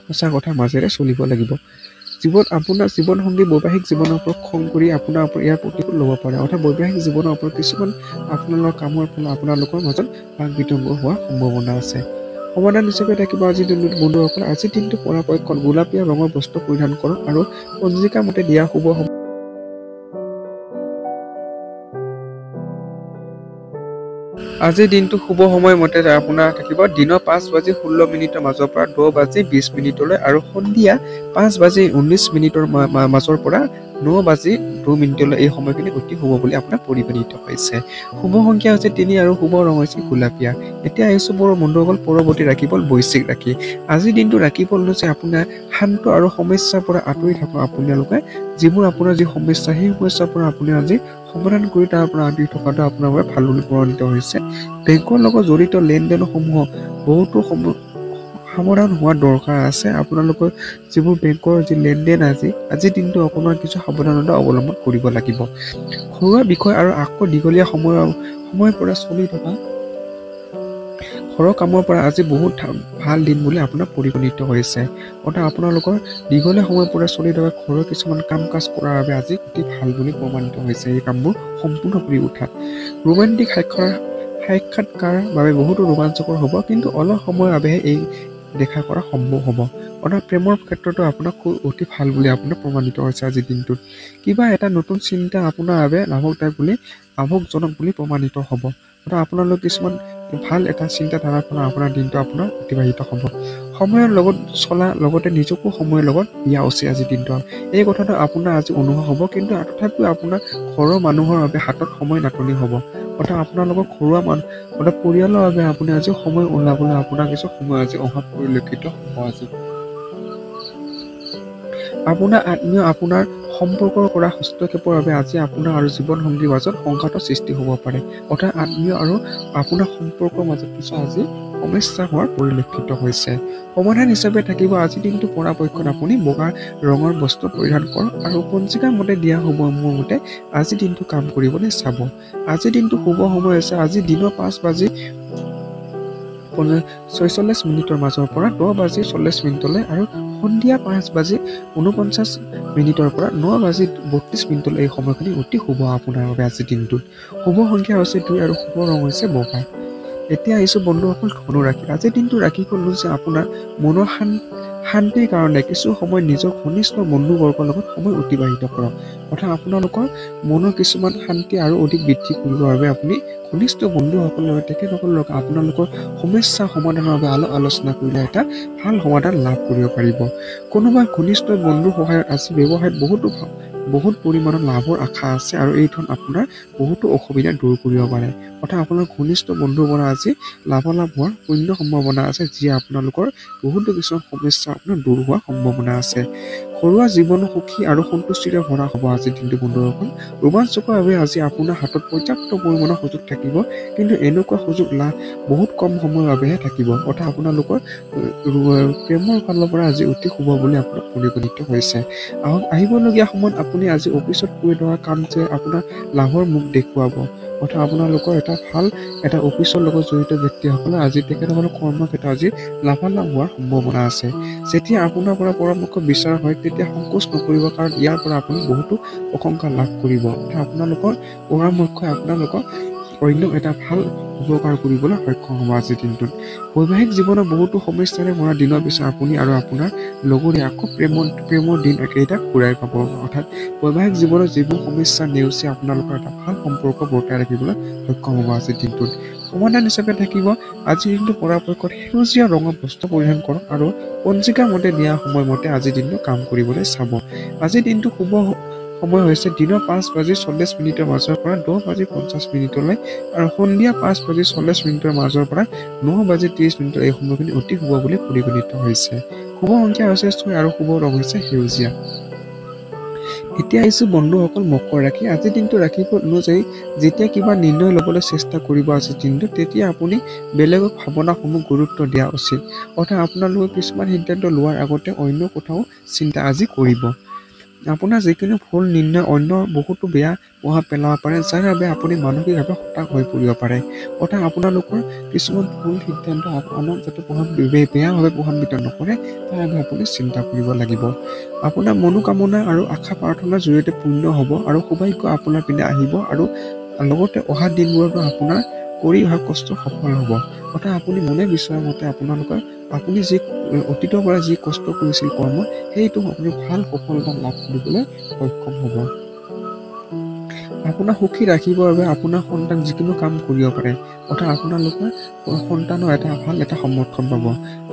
সঁচা কথাৰ মাজেৰে চলিব লাগিব। আপোনাৰ জীৱনসংগী বৈবাহিক জীৱনৰ ওপৰত খং কৰি ইয়াৰ প্ৰতিশোধ ল'ব পাৰে। অৰ্থাৎ বৈবাহিক জীৱনৰ ওপৰত কিছুমান আপোনালোকৰ কামৰ ফলত আপোনালোকৰ মাজত ভাগ বিতংগ হোৱাৰ সম্ভাৱনা আছে। সমাধান হিচাপে থাকিব আজিৰ দিনটোত বন্ধুসকল। আজিৰ দিনটো পৰাপক্ষত গোলাপীয়া ৰঙৰ বস্ত্ৰ পৰিধান কৰক আৰু পঞ্জিকা মতে দিয়া শুভ সময় আজিৰ দিনটো শুভ সময় মতে আপোনাৰ থাকিব দিনৰ 5:16 মাজৰ পৰা 10:20 আৰু সন্ধিয়া 5:19 মাজৰ পৰা 9:02 এই সময়খিনি অতি শুভ বুলি আপোনাৰ পৰিগণিত হৈছে। শুভ সংখ্যা হৈছে 3 আৰু শুভ ৰং হৈছে গোলাপীয়া। এতিয়া আহিছোঁ মোৰ বন্ধুসকল পৰৱৰ্তী ৰাশিফল বৃশ্চিক ৰাশি। আজিৰ দিনটো ৰাশিফল হৈছে আপোনাৰ শান্ত আৰু সমস্যাৰ পৰা আঁতৰি থাকক। আপোনালোকে যিবোৰ আপোনাৰ যি সমস্যা, সেই সমস্যাৰ পৰা আপুনি আজি সমাধান কৰি তাৰ পৰা আঁতৰি থকাটো আপোনাৰ বাবে ভাল বুলি পৰিগণিত হৈছে। বেংকৰ লগত জড়িত লেনদেনসমূহ বহুতো সাৱধান হোৱাৰ দৰকাৰ আছে। আপোনালোকৰ যিবোৰ বেংকৰ যি লেনদেন আজিৰ দিনটো অকণমান কিছু সাৱধানতা অৱলম্বন কৰিব লাগিব। ঘৰুৱা বিষয় আৰু আকৌ দীঘলীয়া সময়ৰ পৰা চলি থকা ঘৰৰ কামৰ পৰা আজি বহুত ভাল দিন বুলি আপোনাৰ পৰিগণিত হৈছে। অৰ্থাৎ আপোনালোকৰ দীঘলীয়া সময়ৰ পৰা চলি থকা ঘৰৰ কিছুমান কাম কাজ কৰাৰ বাবে আজি অতি ভাল বুলি প্ৰমাণিত হৈছে। এই কামবোৰ সম্পূৰ্ণ কৰি উঠাত ৰোমান্টিক সাক্ষাৎকাৰ বাবে বহুতো ৰোমাঞ্চকৰ হ'ব, কিন্তু অলপ সময়ৰ বাবেহে এই দেখা কৰা সম্ভৱ হ'ব। অৰ্থাৎ প্ৰেমৰ ক্ষেত্ৰতো আপোনাক অতি ভাল বুলি আপোনাৰ প্ৰমাণিত হৈছে। আজিৰ দিনটোত কিবা এটা নতুন চিন্তা আপোনাৰ বাবে লাভজনক বুলি প্ৰমাণিত হ'ব। অৰ্থাৎ আপোনালোক কিছুমান ভাল এটা চিন্তাধাৰাৰ ফলত আপোনাৰ দিনটো আপোনাৰ অতিবাহিত হ'ব। সময়ৰ লগত চলা, লগতে নিজকো সময়ৰ লগত দিয়া উচিত আজিৰ দিনটো। এই কথাটো আপোনাৰ আজি অনুভৱ হ'ব, কিন্তু তথাপিও আপোনাৰ ঘৰৰ মানুহৰ বাবে হাতত সময় নাটনি হ'ব। অৰ্থাৎ আপোনালোকৰ ঘৰুৱা অৰ্থাৎ পৰিয়ালৰ বাবে আপুনি আজি সময় ওলাবলৈ আপোনাৰ কিছু সময় আজি অভাৱ পৰিলক্ষিত হ'ব। আজি আপোনাৰ আত্মীয় আপোনাৰ সম্পৰ্কৰ কৰা হস্তক্ষেপৰ বাবে আজি আপোনাৰ আৰু জীৱনসংগীৰ মাজত সংঘাতৰ সৃষ্টি হ'ব পাৰে। অৰ্থাৎ আত্মীয় আৰু আপোনাৰ সম্পৰ্কৰ মাজত কিছু আজি সমস্যা হোৱাৰ পৰিলক্ষিত হৈছে। সমাধান হিচাপে থাকিব আজিৰ দিনটো পৰাপক্ষত আপুনি বগা ৰঙৰ বস্ত্ৰ পৰিধান কৰক আৰু পঞ্জিকাৰ মতে দিয়া সময়ৰ মতে আজিৰ দিনটো কাম কৰিবলৈ চাব। আজিৰ দিনটো শুভ সময় হৈছে আজি দিনৰ 5:46 মাজৰ পৰা 10:40 আৰু সন্ধিয়া 5:49 পৰা 9:32 এই সময়খিনি অতি শুভ আপোনাৰ বাবে আজিৰ দিনটোত। শুভ সংখ্যা হৈছে 2 আৰু শুভ ৰং হৈছে বগা। এতিয়া আহিছোঁ বন্ধুসকল ধনুৰাশি। আজিৰ দিনটো ৰাশিফল হৈছে আপোনাৰ মনৰ শান্তিৰ কাৰণে কিছু সময় নিজৰ ঘনিষ্ঠ বন্ধুবৰ্গৰ লগত সময় অতিবাহিত কৰক। অৰ্থাৎ আপোনালোকৰ মনৰ কিছুমান শান্তি আৰু অধিক বৃদ্ধি কৰিবৰ বাবে আপুনি ঘনিষ্ঠ বন্ধুসকলৰ লগত তেখেতসকলৰ লগত আপোনালোকৰ সমস্যা সমাধানৰ বাবে আলোচনা কৰিলে এটা ভাল সমাধান লাভ কৰিব পাৰিব। কোনোবা ঘনিষ্ঠ বন্ধুৰ সহায়ত আজি ব্যৱসায়ত বহুত পৰিমাণৰ লাভৰ আশা আছে আৰু এই ধন আপোনাৰ বহুতো অসুবিধা দূৰ কৰিব পাৰে। অৰ্থাৎ আপোনাৰ ঘনিষ্ঠ বন্ধুৰ পৰা আজি লাভালাভ হোৱাৰ পূৰ্ণ সম্ভাৱনা আছে, যিয়ে আপোনালোকৰ বহুতো কিছুমান সমস্যা আপোনাৰ দূৰ হোৱাৰ সম্ভাৱনা আছে। ঘৰুৱা জীৱন সুখী আৰু সন্তুষ্টিৰে ভৰা হ'ব আজিৰ দিনটো বন্ধুসকল। ৰোমাঞ্চকৰভাৱে আজি আপোনাৰ হাতত পৰ্যাপ্ত পৰিমাণৰ সুযোগ থাকিব, কিন্তু এনেকুৱা সুযোগ বহুত কম সময়ৰ বাবেহে থাকিব। অৰ্থাৎ আপোনালোকৰ প্ৰেমৰ ফালৰ পৰা আজি অতি শুভ বুলি আপোনাক পৰিগণিত হৈছে। আহিবলগীয়া সময়ত আপুনি আজি অফিচত কৰি থকা কাম যে আপোনাৰ লাভৰ মুখ দেখুৱাব। অৰ্থাৎ আপোনালোকৰ এটা অফিচৰ লগত জড়িত ব্যক্তিসকলে আজি তেখেতসকলৰ কৰ্মক্ষেত্ৰত আজি লাভালাভ হোৱাৰ সম্ভাৱনা আছে। যেতিয়া আপোনাৰ পৰা পৰামৰ্শ বিচৰা হয় তেতিয়া সংকোচ নকৰিব, কাৰণ ইয়াৰ পৰা আপুনি বহুতো প্ৰশংসা লাভ কৰিব। অৰ্থাৎ আপোনালোকৰ পৰামৰ্শই আপোনালোকক অন্য এটা ভাল উপকাৰ কৰিবলৈ সক্ষম হ'ব আজিৰ দিনটোত। বৈবাহিক জীৱনৰ বহুতো সমস্যাৰে ভৰা দিনৰ পিছত আপুনি আৰু আপোনাৰ লগৰীয়া আকৌ প্ৰেমৰ দিন একেইটা ঘূৰাই পাব। অৰ্থাৎ বৈবাহিক জীৱনত যিবোৰ সমস্যা নেওচি আপোনালোকৰ এটা ভাল সম্পৰ্ক বৰ্তাই ৰাখিবলৈ সক্ষম হ'ব আজিৰ দিনটোত। সমাধান হিচাপে থাকিব আজিৰ দিনটো পৰাপক্ষত সেউজীয়া ৰঙৰ বস্ত্ৰ পৰিধান কৰক আৰু পঞ্জিকাৰ মতে দিয়া সময়মতে আজিৰ দিনটো কাম কৰিবলৈ চাব। আজিৰ দিনটো শুভ সময় হৈছে দিনৰ 5:40 মাজৰ পৰা 10:50 আৰু সন্ধিয়া 5:40 মাজৰ পৰা 9:30 এই সময়খিনি অতি শুভ বুলি পৰিগণিত হৈছে। শুভ সংখ্যা হৈছে 6 আৰু শুভ ৰং হৈছে সেউজীয়া। এতিয়া আহিছোঁ বন্ধুসকল মকৰ ৰাশি। আজিৰ দিনটো ৰাশিফল অনুযায়ী যেতিয়া কিবা নিৰ্ণয় ল'বলৈ চেষ্টা কৰিব আজিৰ দিনটো, তেতিয়া আপুনি বেলেগৰ ভাৱনাসমূহ গুৰুত্ব দিয়া উচিত। অৰ্থাৎ আপোনালোকে কিছুমান সিদ্ধান্ত লোৱাৰ আগতে অন্য কথাও চিন্তা আজি কৰিব। আপোনাৰ যিকোনো ভুল নিৰ্ণয় অন্য বহুতো বেয়া প্ৰভাৱ পেলাব পাৰে, যাৰ বাবে আপুনি মানসিকভাৱে হতাশ হৈ পৰিব পাৰে। অৰ্থাৎ আপোনালোকৰ কিছুমান ভুল সিদ্ধান্ত আনক যাতে বেয়াভাৱে প্ৰভাৱিত নকৰে তাৰ বাবে আপুনি চিন্তা কৰিব লাগিব। আপোনাৰ মনোকামনা আৰু আশা প্ৰাৰ্থনাৰ জৰিয়তে পূৰ্ণ হ'ব আৰু সৌভাগ্য আপোনাৰ পিনে আহিব আৰু লগতে অহা দিনবোৰতো আপোনাৰ কৰি অহা কষ্ট সফল হ'ব। অৰ্থাৎ আপুনি মনে বিচৰা মতে আপুনি যি অতীতৰ পৰা যি কষ্ট কৰিছিল কৰ্ম, সেইটো আপুনি ভাল সফলতা লাভ কৰিবলৈ সক্ষম হ'ব। আপোনাক সুখী ৰাখিবৰ বাবে আপোনাৰ সন্তান যিকোনো কাম কৰিব পাৰে। অৰ্থাৎ আপোনালোকৰ সন্তানৰ এটা সমৰ্থন পাব।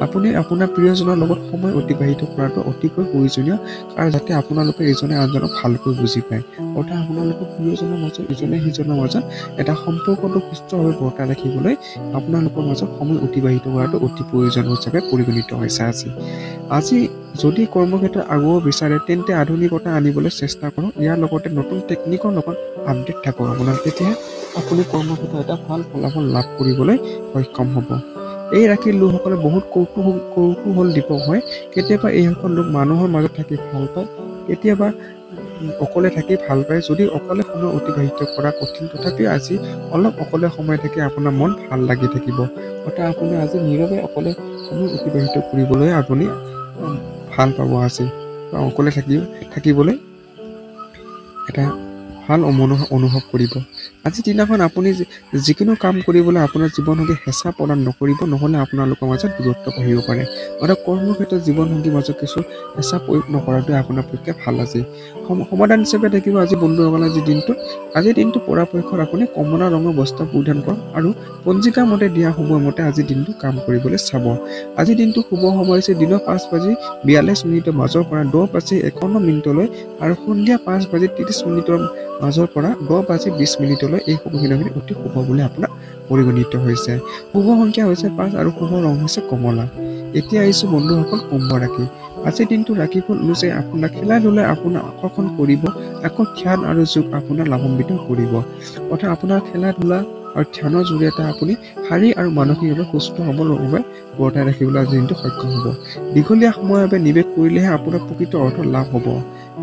আপুনি আপোনাৰ প্ৰিয়জনৰ লগত সময় অতিবাহিত কৰাটো অতিকৈ প্ৰয়োজনীয়, আৰু যাতে আপোনালোকে ইজনে আনজনক ভালকৈ বুজি পায়। অৰ্থাৎ আপোনালোকৰ প্ৰিয়জনৰ মাজত ইজনে সিজনৰ মাজত এটা সম্পৰ্কটো সুস্থভাৱে বৰ্তাই ৰাখিবলৈ আপোনালোকৰ মাজত সময় অতিবাহিত কৰাটো অতি প্ৰয়োজন হিচাপে পৰিগণিত হৈছে আজি যদি কৰ্মক্ষেত্ৰত আগুৱাব বিচাৰে তেন্তে আধুনিকতা আনিবলৈ চেষ্টা কৰক। ইয়াৰ লগতে নতুন টেকনিকৰ লগত আপডেট থাকক আপোনাৰ, তেতিয়াহে আপুনি কৰ্মক্ষেত্ৰত এটা ভাল ফলাফল লাভ কৰিবলৈ সক্ষম হ'ব। এই ৰাশিৰ লোকসকলে বহুত কৌতূহল দীপক হয়। কেতিয়াবা এইসকল লোক মানুহৰ মাজত থাকি ভাল পায়, কেতিয়াবা অকলে থাকি ভাল পায়। যদি অকলে সময় অতিবাহিত কৰা কঠিন, তথাপিও আজি অলপ অকলে সময় থাকি আপোনাৰ মন ভাল লাগি থাকিব। অৰ্থাৎ আপুনি আজি নীৰৱে অকলে সময় অতিবাহিত কৰিবলৈ আপুনি ভাল পাব আজি, বা অকলে থাকিবলৈ এটা ভাল অনুভৱ কৰিব। আজিৰ দিনাখন আপুনি যিকোনো কাম কৰিবলৈ আপোনাৰ জীৱনসংগী হেঁচা প্ৰদান নকৰিব, নহ'লে আপোনালোকৰ মাজত দূৰত্ব বাঢ়িব পাৰে। অৰ্থাৎ কৰ্মক্ষেত্ৰত জীৱনসংগীৰ মাজত কিছু হেঁচা প্ৰয়োগ নকৰাটোৱে আপোনাৰ পক্ষে ভাল। আজি সমাধান হিচাপে থাকিব আজি বন্ধুসকল আজিৰ দিনটো পৰাপক্ষত আপুনি কমলা ৰঙৰ বস্ত্ৰ পৰিধান কৰক আৰু পঞ্জিকাৰ মতে দিয়া সময়মতে আজিৰ দিনটো কাম কৰিবলৈ চাব। আজিৰ দিনটো শুভ সময় হৈছে দিনৰ 5:42 মাজৰ পৰা 10:51 আৰু সন্ধিয়া 5:30 মাজৰ পৰা 10:20 এই সময়খিনি অতি শুভ বুলি আপোনাক পৰিগণিত হৈছে। শুভ সংখ্যা হৈছে 5 আৰু শুভ ৰং হৈছে কমলা। এতিয়া আহিছোঁ বন্ধুসকল কুম্ভ ৰাশি। আজিৰ দিনটো ৰাশিফল অনুযায়ী আপোনাৰ খেলা ধূলাই আপোনাৰ আকৰ্ষণ কৰিব, আকৌ ধ্যান আৰু যোগ আপোনাৰ লাভান্বিত কৰিব। অৰ্থাৎ আপোনাৰ খেলা ধূলা আৰু ধ্যানৰ জৰিয়তে আপুনি শাৰীৰিক আৰু মানসিকভাৱে সুস্থ সবলৰ বাবে বৰ্তাই ৰাখিবলৈ আজিৰ দিনটো সক্ষম হ'ব। দীঘলীয়া সময়ৰ বাবে নিৱেশ কৰিলেহে আপোনাৰ প্ৰকৃত অৰ্থ লাভ হ'ব।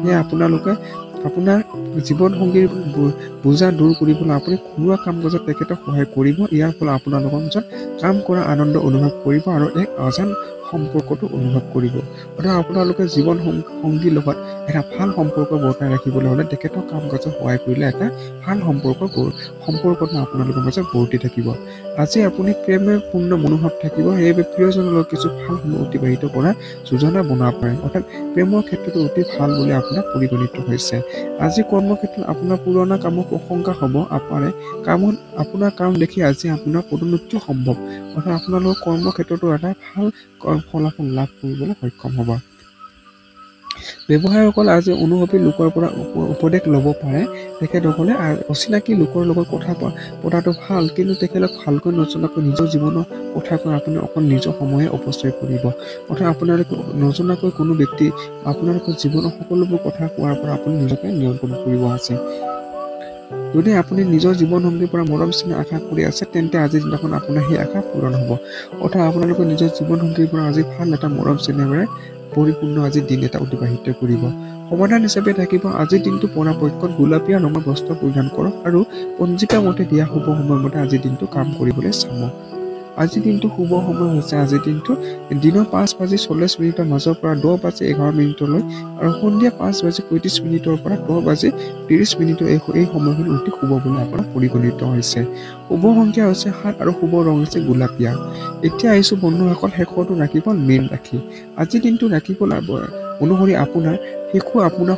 সেয়ে আপোনালোকে আপোনাৰ জীৱনসংগীৰ বোজা দূৰ কৰিবলৈ আপুনি ঘৰুৱা কাম কাজত তেখেতক সহায় কৰিব। ইয়াৰ ফলত আপোনালোকৰ মাজত কাম কৰা আনন্দ অনুভৱ কৰিব আৰু এক অজান সম্পৰ্কটো অনুভৱ কৰিব। অৰ্থাৎ আপোনালোকে জীৱন সংগীৰ লগত এটা ভাল সম্পৰ্ক বৰ্তাই ৰাখিবলৈ হ'লে তেখেতক কাম কাজত সহায় কৰিলে এটা ভাল সম্পৰ্কটো আপোনালোকৰ মাজত বৰ্তি থাকিব। আজি আপুনি প্ৰেমে পূৰ্ণ মনোভাৱ থাকিব, সেইবাবে প্ৰিয়জনৰ লগত কিছু ভাল সময় অতিবাহিত কৰা যোজনা বনাব পাৰে। অৰ্থাৎ প্ৰেমৰ ক্ষেত্ৰতো অতি ভাল বুলি আপোনাৰ পৰিগণিত হৈছে। আজি কৰ্মক্ষেত্ৰত আপোনাৰ পুৰণা কামৰ প্ৰশংসা হ'ব পাৰে। আপোনাৰ কাম দেখি আজি আপোনাৰ পদোন্নতিও সম্ভৱ। অৰ্থাৎ আপোনালোকৰ কৰ্মক্ষেত্ৰতো এটা ভাল ফলাফল লাভ কৰিবলৈ সক্ষম হ'ব। ব্যৱসায়ীসকলে আজি অনুভৱী লোকৰ পৰা উপদেশ ল'ব পাৰে। তেখেতসকলে অচিনাকি লোকৰ লগত কথা পতাটো ভাল, কিন্তু তেখেতক ভালকৈ নজনাকৈ নিজৰ জীৱনৰ কথা কৈ আপুনি অকল নিজৰ সময়ে অপচয় কৰিব। অৰ্থাৎ আপোনালোকে নজনাকৈ কোনো ব্যক্তি আপোনালোকৰ জীৱনৰ সকলোবোৰ কথা কোৱাৰ পৰা আপুনি নিজকে নিয়ন্ত্ৰণ কৰিব আছে। যদি আপুনি নিজৰ জীৱনসংগীৰ পৰা মৰম চেনেহ আশা কৰি আছে, তেন্তে আজিৰ দিনাখন আপোনাৰ সেই আশা পূৰণ হ'ব। অৰ্থাৎ আপোনালোকে নিজৰ জীৱনসংগীৰ পৰা আজি ভাল এটা মৰম চেনেহেৰে পৰিপূৰ্ণ আজি দিন এটা অতিবাহিত কৰিব। সমাধান হিচাপে থাকিব আজিৰ দিনটো পৰাপক্ষত গোলপীয়া ৰঙৰ বস্ত্ৰ পৰিধান কৰক আৰু পঞ্জিকা মতে দিয়া শুভ সময়মতে আজিৰ দিনটো কাম কৰিবলৈ চাব। আজিৰ দিনটো শুভ সময় হৈছে আজিৰ দিনটো দিনৰ 5:40 মাজৰ পৰা 10:11 আৰু সন্ধিয়া 5:35 পৰা 10:30 এই সময়খিনি অতি শুভ বুলি আপোনাৰ পৰিগণিত হৈছে। শুভ সংখ্যা হৈছে 7 আৰু শুভ ৰং হৈছে গোলপীয়া। এতিয়া আহিছো বন্ধুসকল শেষৰটো ৰাশিফল মীন ৰাশি। আজিৰ দিনটো ৰাশিফল অনুসৰি আপোনাৰ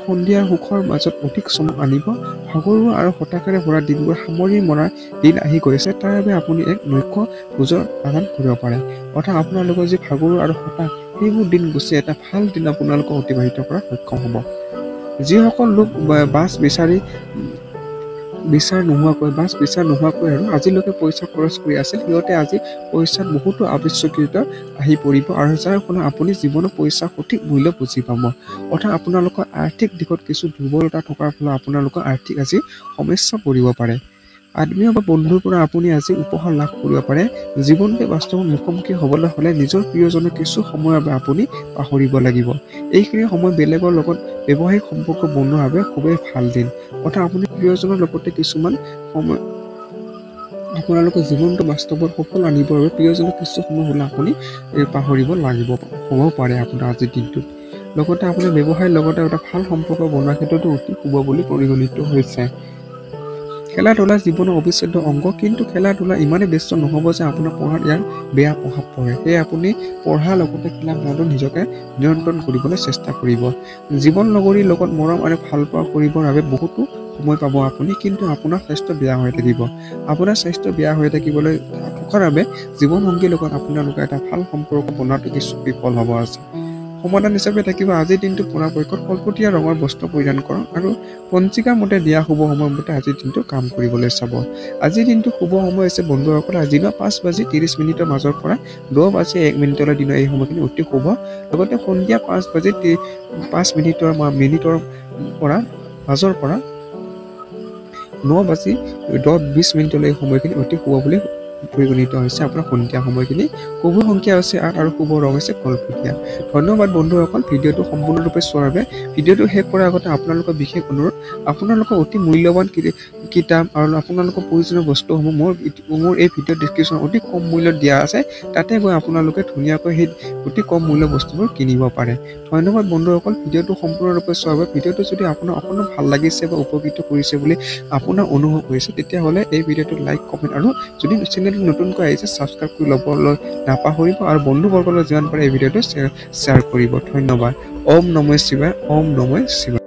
সন্ধিয়াৰ সুখৰ মাজত অধিক চমক আনিব। ভাগৰুৱা আৰু হতাশাৰে ভৰা দিনবোৰ সামৰি মৰা দিন আহি গৈছে, তাৰ বাবে আপুনি এক নৈক্য ভোজৰ আহ্বান কৰিব পাৰে। অৰ্থাৎ আপোনালোকৰ যি ভাগৰুৱা আৰু হতাশ সেইবোৰ দিন গুচি এটা ভাল দিন আপোনালোকে অতিবাহিত কৰাত সক্ষম হ'ব। যিসকল লোক বাছ বিচাৰ নোহোৱাকৈ আৰু আজিলৈকে পইচা খৰচ কৰি আছিল, সিহঁতে আজি পইচাত বহুতো আৱশ্যকীয়তা আহি পৰিব আৰু যাৰ ফলত আপুনি জীৱনৰ পইচা সঠিক মূল্য বুজি পাব। অৰ্থাৎ আপোনালোকৰ আৰ্থিক দিশত কিছু দুৰ্বলতা থকাৰ ফলত আপোনালোকৰ আৰ্থিক আজি সমস্যা পৰিব পাৰে। আত্মীয় বা বন্ধুৰ পৰা আপুনি আজি উপহাৰ লাভ কৰিব পাৰে। জীৱনটো বাস্তৱত মুখামুখি হ'বলৈ হ'লে নিজৰ প্ৰিয়জনক কিছু সময়ৰ বাবে আপুনি পাহৰিব লাগিব। এইখিনি সময় বেলেগৰ লগত ব্যৱসায়িক সম্পৰ্ক বনোৱাৰ বাবে খুবেই ভাল দিন। অৰ্থাৎ আপুনি প্ৰিয়জনৰ লগতে কিছুমান সময় আপোনালোকৰ জীৱনটো বাস্তৱত সফল আনিবৰ বাবে প্ৰিয়জনক কিছু সময় হ'লে আপুনি পাহৰিব লাগিব হ'ব পাৰে আপোনাৰ আজিৰ দিনটোত। লগতে আপোনাৰ ব্যৱসায়ৰ লগতে এটা ভাল সম্পৰ্ক বনোৱাৰ ক্ষেত্ৰতো অতি শুভ বুলি পৰিগণিত হৈছে। খেলা ধূলা জীৱনৰ অবিচ্ছেদ্য অংগ, কিন্তু খেলা ধূলা ইমানেই ব্যস্ত নহ'ব যে আপোনাৰ পঢ়াত ইয়াৰ বেয়া প্ৰভাৱ পৰে। সেয়ে আপুনি পঢ়াৰ লগতে খেলা ধূলাটো নিজকে নিয়ন্ত্ৰণ কৰিবলৈ চেষ্টা কৰিব। জীৱন লগৰীৰ লগত মৰম আৰু ভালপোৱা কৰিবৰ বাবে বহুতো সময় পাব আপুনি, কিন্তু আপোনাৰ স্বাস্থ্য বেয়া হৈ থাকিব। আপোনাৰ স্বাস্থ্য বেয়া হৈ থকাৰ বাবে জীৱনসংগীৰ লগত আপোনালোকে এটা ভাল সম্পৰ্ক বনোৱাটো কিছু বিফল হ'ব আছে। সমাধান হিচাপে থাকিব আজিৰ দিনটো পৰাপক্ষত কলপতীয়া ৰঙৰ বস্ত্ৰ পৰিধান কৰক আৰু পঞ্জিকাৰ মতে দিয়া শুভ সময়মতে আজিৰ দিনটো কাম কৰিবলৈ চাব। আজিৰ দিনটো শুভ সময় হৈছে বন্ধুসকল দিনৰ 5:30 মাজৰ পৰা 10:01 দিনৰ এই সময়খিনি অতি শুভ। লগতে সন্ধিয়া 5:05 পৰা মাজৰ পৰা 9:10 এই সময়খিনি অতি শুভ বুলি পৰিগণিত হৈছে আপোনাৰ সন্ধিয়া সময়খিনি। শুভ সংখ্যা হৈছে 8 আৰু শুভ ৰং হৈছে কলপতীয়া। ধন্যবাদ বন্ধুসকল ভিডিঅ'টো সম্পূৰ্ণৰূপে চোৱাৰ বাবে। ভিডিঅ'টো শেষ কৰাৰ আগতে আপোনালোকৰ বিশেষ অনুৰোধ, আপোনালোকৰ অতি মূল্যৱান কিতাপ আৰু আপোনালোকৰ প্ৰয়োজনীয় বস্তুসমূহ মোৰ এই ভিডিঅ' ডেছক্ৰিপশ্যনত অতি কম মূল্যত দিয়া আছে। তাতে গৈ আপোনালোকে ধুনীয়াকৈ সেই অতি কম মূল্য বস্তুবোৰ কিনিব পাৰে। ধন্যবাদ বন্ধুসকল ভিডিঅ'টো সম্পূৰ্ণৰূপে চোৱাৰ বাবে। ভিডিঅ'টো যদি আপোনাৰ অকণমান ভাল লাগিছে বা উপকৃত কৰিছে বুলি আপোনাৰ অনুভৱ হৈছে, তেতিয়াহ'লে এই ভিডিঅ'টো লাইক কমেণ্ট আৰু যদি চেনেলটো নতুনকৈ আহিছে ছাবস্ক্ৰাইব কৰি ল'বলৈ নাপাহৰিব আৰু বন্ধুবৰ্গলৈ যিমান পাৰে এই ভিডিঅ'টো শ্বেয়াৰ কৰিব। ধন্যবাদ। ওম নমঃ শিৱায়। ওম নমঃ শিৱায়।